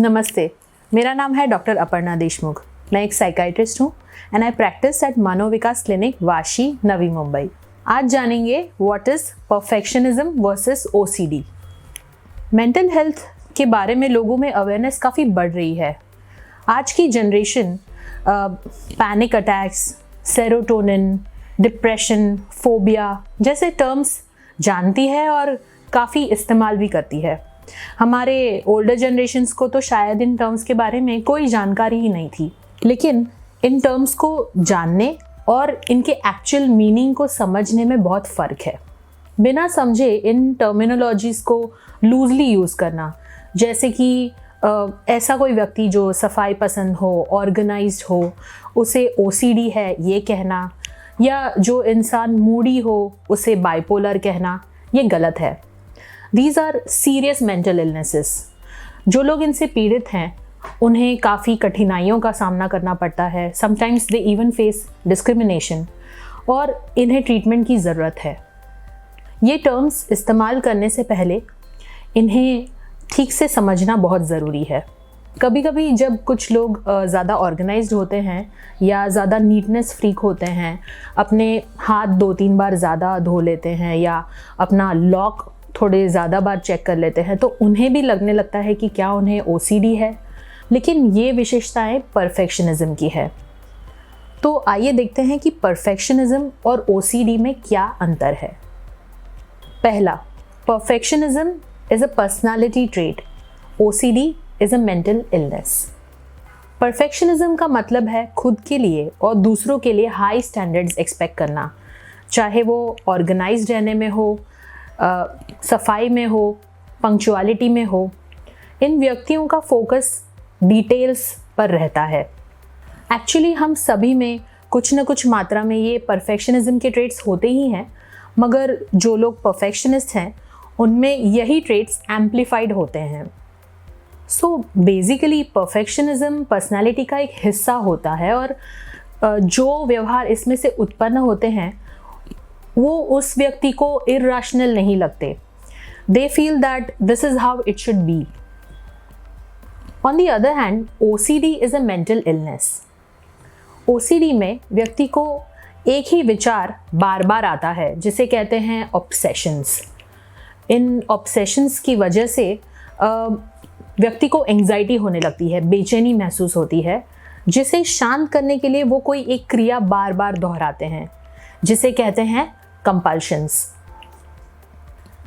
नमस्ते, मेरा नाम है डॉक्टर अपर्णा देशमुख। मैं एक साइकाइट्रिस्ट हूँ and I practice at Manovikas clinic Vashi, Navi Mumbai. आज जानेंगे what is perfectionism versus OCD. Mental health के बारे में लोगों में अवेयरनेस काफ़ी बढ़ रही है। आज की generation panic attacks, serotonin, depression, phobia जैसे टर्म्स जानती है और काफ़ी इस्तेमाल भी करती है। हमारे ओल्डर जनरेशन्स को तो शायद इन टर्म्स के बारे में कोई जानकारी ही नहीं थी, लेकिन इन टर्म्स को जानने और इनके एक्चुअल मीनिंग को समझने में बहुत फ़र्क है। बिना समझे इन टर्मिनोलॉजीज़ को लूजली यूज़ करना, जैसे कि ऐसा कोई व्यक्ति जो सफाई पसंद हो, ऑर्गेनाइज्ड हो, उसे ओसीडी है ये कहना, या जो इंसान मूडी हो उसे बाइपोलर कहना, ये गलत है। These are serious mental illnesses. जो लोग इनसे पीड़ित हैं उन्हें काफ़ी कठिनाइयों का सामना करना पड़ता है। Sometimes they even face discrimination और इन्हें ट्रीटमेंट की ज़रूरत है। ये टर्म्स इस्तेमाल करने से पहले इन्हें ठीक से समझना बहुत ज़रूरी है। कभी कभी जब कुछ लोग ज़्यादा ऑर्गेनाइज्ड होते हैं या ज़्यादा नीटनेस फ्रीक होते हैं, अपने हाथ 2-3 बार ज़्यादा धो लेते हैं या अपना लॉक थोड़े ज़्यादा बार चेक कर लेते हैं, तो उन्हें भी लगने लगता है कि क्या उन्हें ओसीडी है। लेकिन ये विशेषताएं परफेक्शनिज्म की है। तो आइए देखते हैं कि परफेक्शनिज्म और ओसीडी में क्या अंतर है। पहला, perfectionism is a personality trait, OCD is a mental illness. Perfectionism का मतलब है खुद के लिए और दूसरों के लिए हाई स्टैंडर्ड्स एक्सपेक्ट करना, चाहे वो ऑर्गेनाइज्ड रहने में हो, सफाई में हो, पंक्चुअलिटी में हो। इन व्यक्तियों का फोकस डिटेल्स पर रहता है। एक्चुअली हम सभी में कुछ न कुछ मात्रा में ये परफेक्शनिज्म के ट्रेट्स होते ही हैं, मगर जो लोग परफेक्शनिस्ट हैं उनमें यही ट्रेट्स एम्प्लीफाइड होते हैं। सो बेसिकली परफेक्शनिज्म पर्सनालिटी का एक हिस्सा होता है और जो व्यवहार इसमें से उत्पन्न होते हैं वो उस व्यक्ति को इर्राशनल नहीं लगते। They feel that this is how it should be. On the other hand, OCD is a mental illness. OCD में व्यक्ति को एक ही विचार बार बार आता है, जिसे कहते हैं ऑब्सेशंस। इन ऑब्सेशंस की वजह से व्यक्ति को एंग्जाइटी होने लगती है, बेचैनी महसूस होती है, जिसे शांत करने के लिए वो कोई एक क्रिया बार बार दोहराते हैं, जिसे कहते हैं कंपल्शंस।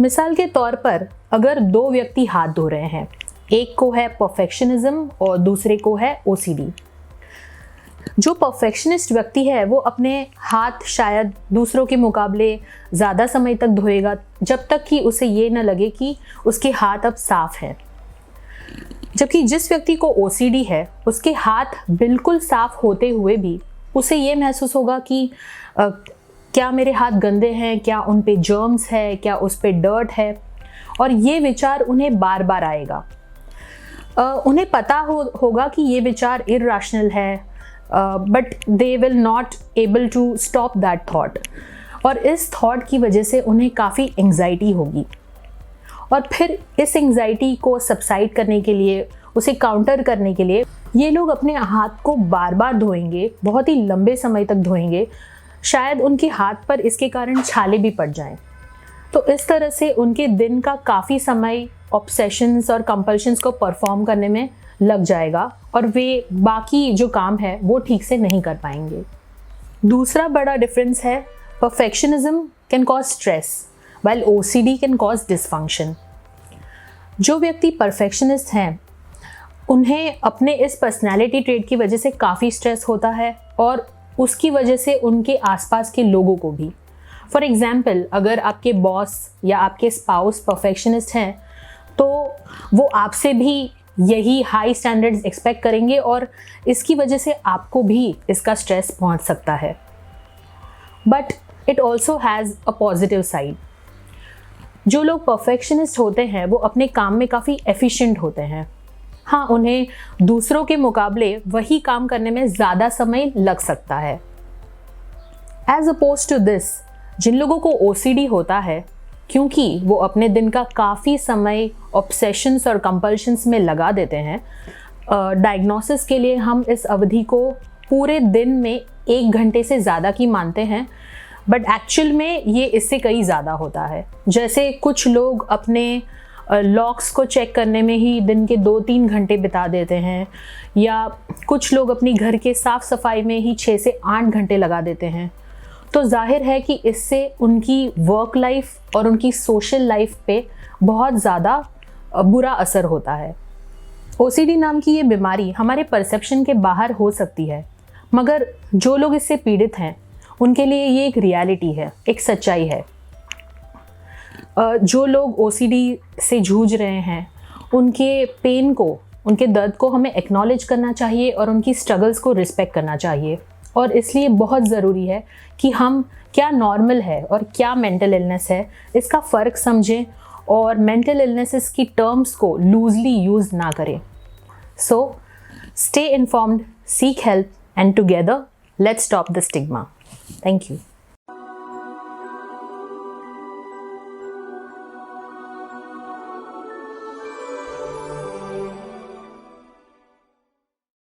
मिसाल के तौर पर अगर 2 व्यक्ति हाथ धो रहे हैं, एक को है परफेक्शनिज्म और दूसरे को है ओसीडी। जो परफेक्शनिस्ट व्यक्ति है वो अपने हाथ शायद दूसरों के मुकाबले ज़्यादा समय तक धोएगा, जब तक कि उसे ये न लगे कि उसके हाथ अब साफ हैं। जबकि जिस व्यक्ति को ओसीडी है उसके हाथ बिल्कुल साफ होते हुए भी उसे ये महसूस होगा कि क्या मेरे हाथ गंदे हैं, क्या उन पे जर्म्स है, क्या उस पे डर्ट है, और ये विचार उन्हें बार बार आएगा। उन्हें पता होगा कि ये विचार इर्राशनल है, but they will not able to stop that thought, और इस थॉट की वजह से उन्हें काफ़ी एंग्जाइटी होगी। और फिर इस एंग्जाइटी को सबसाइड करने के लिए, उसे काउंटर करने के लिए ये लोग अपने हाथ को बार बार धोएंगे, बहुत ही लंबे समय तक धोएंगे। शायद उनके हाथ पर इसके कारण छाले भी पड़ जाएं। तो इस तरह से उनके दिन का काफ़ी समय ऑब्सेशंस और कंपल्शंस को परफॉर्म करने में लग जाएगा और वे बाकी जो काम है वो ठीक से नहीं कर पाएंगे। दूसरा बड़ा डिफरेंस है, perfectionism can cause stress while OCD can cause dysfunction. जो व्यक्ति परफेक्शनिस्ट हैं उन्हें अपने इस पर्सनैलिटी ट्रेट की वजह से काफ़ी स्ट्रेस होता है और उसकी वजह से उनके आसपास के लोगों को भी। फॉर एग्ज़ाम्पल, अगर आपके बॉस या आपके स्पाउस परफेक्शनिस्ट हैं तो वो आपसे भी यही हाई स्टैंडर्ड्स एक्सपेक्ट करेंगे और इसकी वजह से आपको भी इसका स्ट्रेस पहुंच सकता है। But it also has a positive side. जो लोग परफेक्शनिस्ट होते हैं वो अपने काम में काफ़ी एफिशिएंट होते हैं। हाँ, उन्हें दूसरों के मुकाबले वही काम करने में ज़्यादा समय लग सकता है। एज अपोज टू दिस, जिन लोगों को ओसीडी होता है, क्योंकि वो अपने दिन का काफ़ी समय ऑब्सेशंस और कंपल्शंस में लगा देते हैं। डायग्नोसिस के लिए हम इस अवधि को पूरे दिन में 1 घंटे से ज़्यादा की मानते हैं, बट एक्चुअल में ये इससे कई ज़्यादा होता है। जैसे कुछ लोग अपने लॉक्स को चेक करने में ही दिन के 2-3 घंटे बिता देते हैं, या कुछ लोग अपनी घर के साफ़ सफाई में ही 6 से 8 घंटे लगा देते हैं। तो जाहिर है कि इससे उनकी वर्क लाइफ और उनकी सोशल लाइफ पे बहुत ज़्यादा बुरा असर होता है। OCD नाम की ये बीमारी हमारे परसेप्शन के बाहर हो सकती है, मगर जो लोग इससे पीड़ित हैं उनके लिए ये एक रियलिटी है, एक सच्चाई है। जो लोग OCD से जूझ रहे हैं उनके पेन को, उनके दर्द को हमें एक्नॉलेज करना चाहिए और उनकी स्ट्रगल्स को रिस्पेक्ट करना चाहिए। और इसलिए बहुत ज़रूरी है कि हम क्या नॉर्मल है और क्या मेंटल इलनेस है इसका फ़र्क समझें और मेंटल इलनेसेस की टर्म्स को लूजली यूज़ ना करें। So stay informed, seek help, and together let's stop the stigma. Thank you.